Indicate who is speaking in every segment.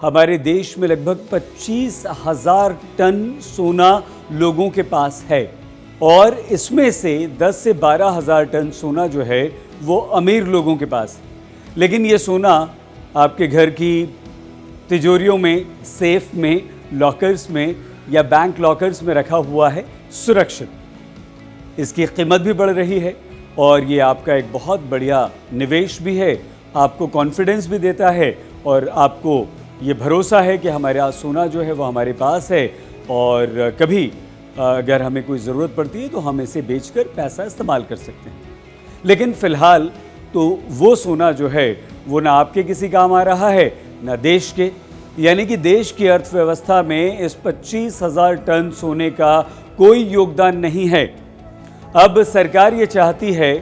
Speaker 1: हमारे देश में लगभग 25,000 टन सोना लोगों के पास है और इसमें से 10 से 12,000 टन सोना जो है वो अमीर लोगों के पास है। लेकिन ये सोना आपके घर की तिजोरियों में, सेफ में, लॉकर्स में या बैंक लॉकर्स में रखा हुआ है सुरक्षित। इसकी कीमत भी बढ़ रही है और ये आपका एक बहुत बढ़िया निवेश भी है, आपको कॉन्फिडेंस भी देता है और आपको ये भरोसा है कि हमारा सोना जो है वो हमारे पास है और कभी अगर हमें कोई ज़रूरत पड़ती है तो हम इसे बेचकर पैसा इस्तेमाल कर सकते हैं। लेकिन फ़िलहाल तो वो सोना जो है वो ना आपके किसी काम आ रहा है ना देश के, यानी कि देश की अर्थव्यवस्था में इस 25,000 टन सोने का कोई योगदान नहीं है। अब सरकार ये चाहती है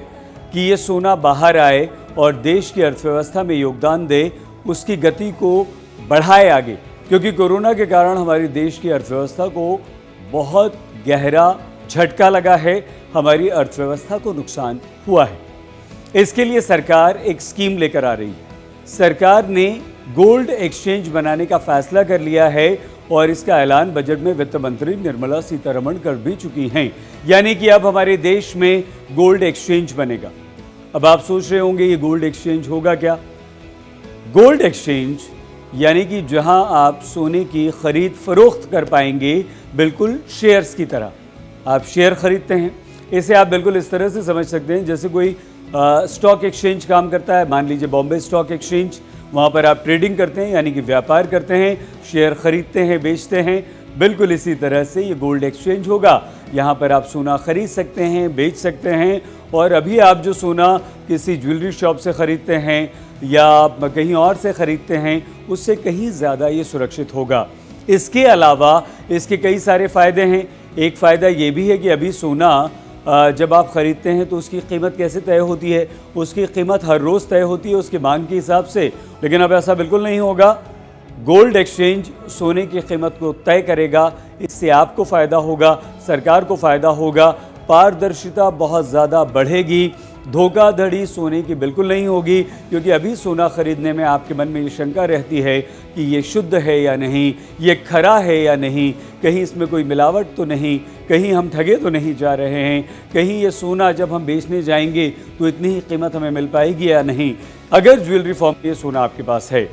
Speaker 1: कि ये सोना बाहर आए और देश की अर्थव्यवस्था में योगदान दे, उसकी गति को बढ़ाए आगे, क्योंकि कोरोना के कारण हमारे देश की अर्थव्यवस्था को बहुत गहरा झटका लगा है, हमारी अर्थव्यवस्था को नुकसान हुआ है। इसके लिए सरकार एक स्कीम लेकर आ रही है। सरकार ने गोल्ड एक्सचेंज बनाने का फैसला कर लिया है और इसका ऐलान बजट में वित्त मंत्री निर्मला सीतारमण कर भी चुकी हैं, यानी कि अब हमारे देश में गोल्ड एक्सचेंज बनेगा। अब आप सोच रहे होंगे ये गोल्ड एक्सचेंज होगा क्या? गोल्ड एक्सचेंज यानी कि जहां आप सोने की खरीद फरोख्त कर पाएंगे, बिल्कुल शेयर्स की तरह। आप शेयर खरीदते हैं, इसे आप बिल्कुल इस तरह से समझ सकते हैं जैसे कोई स्टॉक एक्सचेंज काम करता है। मान लीजिए बॉम्बे स्टॉक एक्सचेंज, वहां पर आप ट्रेडिंग करते हैं, यानी कि व्यापार करते हैं, शेयर खरीदते हैं, बेचते हैं। बिल्कुल इसी तरह से ये गोल्ड एक्सचेंज होगा। यहाँ पर आप सोना खरीद सकते हैं, बेच सकते हैं और अभी आप जो सोना किसी ज्वेलरी शॉप से खरीदते हैं या कहीं और से ख़रीदते हैं, उससे कहीं ज़्यादा ये सुरक्षित होगा। इसके अलावा इसके कई सारे फ़ायदे हैं। एक फ़ायदा ये भी है कि अभी सोना जब आप ख़रीदते हैं तो उसकी कीमत कैसे तय होती है? उसकी कीमत हर रोज़ तय होती है उसकी मांग के हिसाब से, लेकिन अब ऐसा बिल्कुल नहीं होगा। गोल्ड एक्सचेंज सोने की कीमत को तय करेगा। इससे आपको फ़ायदा होगा, सरकार को फ़ायदा होगा, पारदर्शिता बहुत ज़्यादा बढ़ेगी, धोखाधड़ी सोने की बिल्कुल नहीं होगी, क्योंकि अभी सोना खरीदने में आपके मन में ये शंका रहती है कि ये शुद्ध है या नहीं, ये खरा है या नहीं, कहीं इसमें कोई मिलावट तो नहीं, कहीं हम ठगे तो नहीं जा रहे हैं, कहीं ये सोना जब हम बेचने जाएंगे तो इतनी ही कीमत हमें मिल पाएगी या नहीं। अगर ज्वेलरी फॉर्म में ये सोना आपके पास है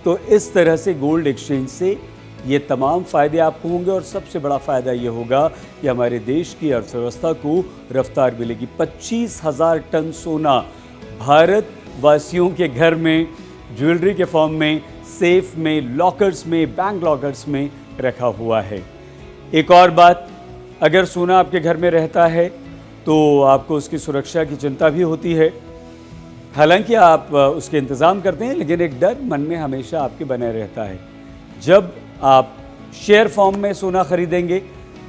Speaker 1: तो इस तरह से गोल्ड एक्सचेंज से ये तमाम फ़ायदे आपको होंगे और सबसे बड़ा फ़ायदा ये होगा कि हमारे देश की अर्थव्यवस्था को रफ्तार मिलेगी। 25,000 टन सोना भारतवासियों के घर में ज्वेलरी के फॉर्म में, सेफ में, लॉकर्स में, बैंक लॉकर्स में रखा हुआ है। एक और बात, अगर सोना आपके घर में रहता है तो आपको उसकी सुरक्षा की चिंता भी होती है। हालांकि आप उसके इंतज़ाम करते हैं, लेकिन एक डर मन में हमेशा आपके बने रहता है। जब आप शेयर फॉर्म में सोना खरीदेंगे,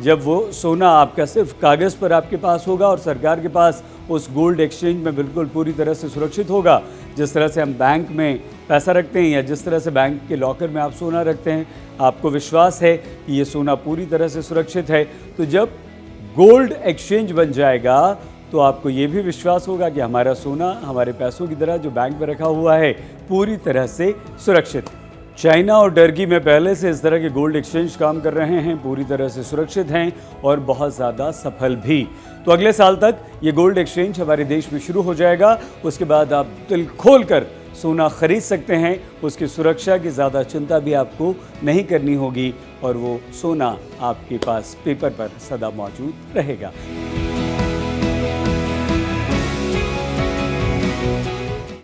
Speaker 1: जब वो सोना आपका सिर्फ कागज़ पर आपके पास होगा और सरकार के पास उस गोल्ड एक्सचेंज में बिल्कुल पूरी तरह से सुरक्षित होगा, जिस तरह से हम बैंक में पैसा रखते हैं या जिस तरह से बैंक के लॉकर में आप सोना रखते हैं, आपको विश्वास है कि ये सोना पूरी तरह से सुरक्षित है। तो जब गोल्ड एक्सचेंज बन जाएगा तो आपको ये भी विश्वास होगा कि हमारा सोना हमारे पैसों की तरह जो बैंक में रखा हुआ है पूरी तरह से सुरक्षित है। चाइना और टर्की में पहले से इस तरह के गोल्ड एक्सचेंज काम कर रहे हैं, पूरी तरह से सुरक्षित हैं और बहुत ज़्यादा सफल भी। तो अगले साल तक ये गोल्ड एक्सचेंज हमारे देश में शुरू हो जाएगा। उसके बाद आप दिल खोल कर सोना खरीद सकते हैं, उसकी सुरक्षा की ज़्यादा चिंता भी आपको नहीं करनी होगी और वो सोना आपके पास पेपर पर सदा मौजूद रहेगा।